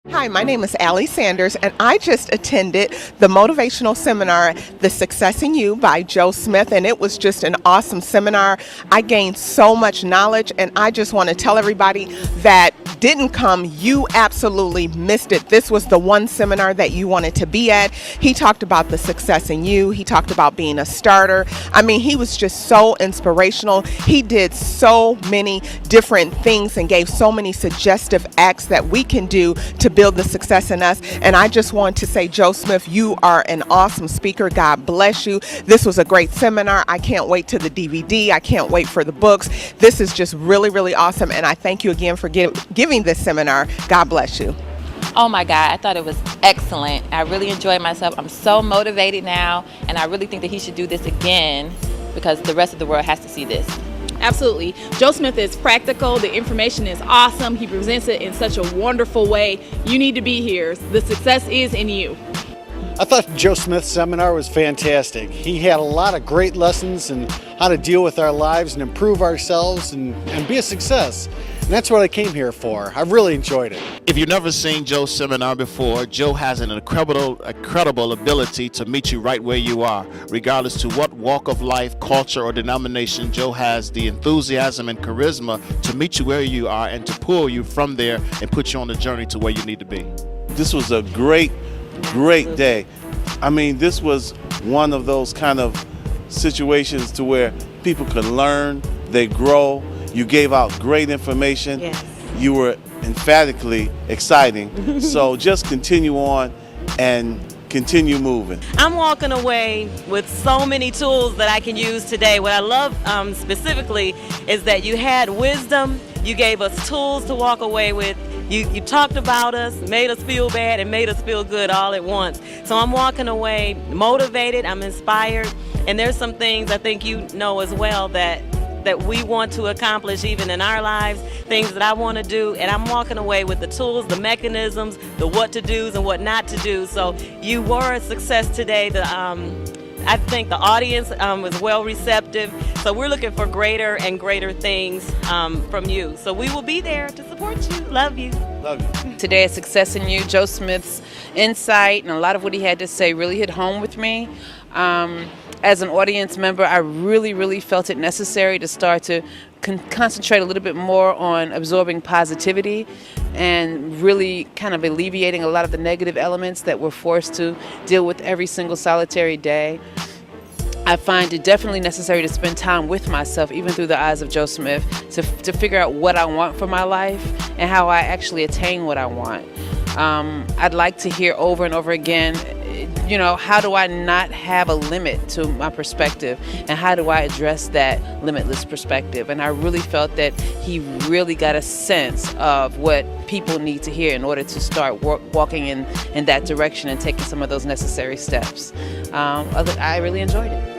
Hi, my name is Allie Sanders, and I just attended the motivational seminar, The Success in You by Joe Smith, and it was just an awesome seminar. I gained so much knowledge, and I just want to tell everybody that didn't come, you absolutely missed it. This was the one seminar that you wanted to be at. He talked about the success in you. He talked about being a starter. I mean, he was just so inspirational. He did so many different things and gave so many suggestive acts that we can do to build the success in us. And I just want to say, Joe Smith, you are an awesome speaker. God bless you. This was a great seminar. I can't wait to the DVD. I can't wait for the books. This is just really, really awesome. And I thank you again for giving this seminar. God bless you. Oh my God, I thought it was excellent. I really enjoyed myself. I'm so motivated now, and I really think that he should do this again because the rest of the world has to see this. Absolutely. Joe Smith is practical. The information is awesome. He presents it in such a wonderful way. You need to be here. The success is in you. I thought Joe Smith's seminar was fantastic. He had a lot of great lessons in how to deal with our lives and improve ourselves and be a success. And that's what I came here for. I really enjoyed it. If you've never seen Joe's seminar before, Joe has an incredible ability to meet you right where you are. Regardless to what walk of life, culture, or denomination, Joe has the enthusiasm and charisma to meet you where you are and to pull you from there and put you on the journey to where you need to be. This was a great day. I mean, this was one of those kind of situations to where people can learn, they grow. You gave out great information. Yes. You were emphatically exciting. So just continue on and continue moving. I'm walking away with so many tools that I can use today. What I love specifically is that you had wisdom, you gave us tools to walk away with, you talked about us, made us feel bad, and made us feel good all at once. So I'm walking away motivated, I'm inspired, and there's some things I think you know as well that we want to accomplish even in our lives, things that I want to do, and I'm walking away with the tools, the mechanisms, the what to do's and what not to do. So you were a success today. I think the audience was well receptive, so we're looking for greater and greater things from you. So we will be there to support you. Love you. Love you. Today at Success in You, Joe Smith's insight and a lot of what he had to say really hit home with me. As an audience member, I really felt it necessary to start to concentrate a little bit more on absorbing positivity and really kind of alleviating a lot of the negative elements that we're forced to deal with every single solitary day. I find it definitely necessary to spend time with myself, even through the eyes of Joe Smith, to figure out what I want for my life and how I actually attain what I want. I'd like to hear over and over again, you know, how do I not have a limit to my perspective, and how do I address that limitless perspective? And I really felt that he really got a sense of what people need to hear in order to start walking in that direction and taking some of those necessary steps. I really enjoyed it.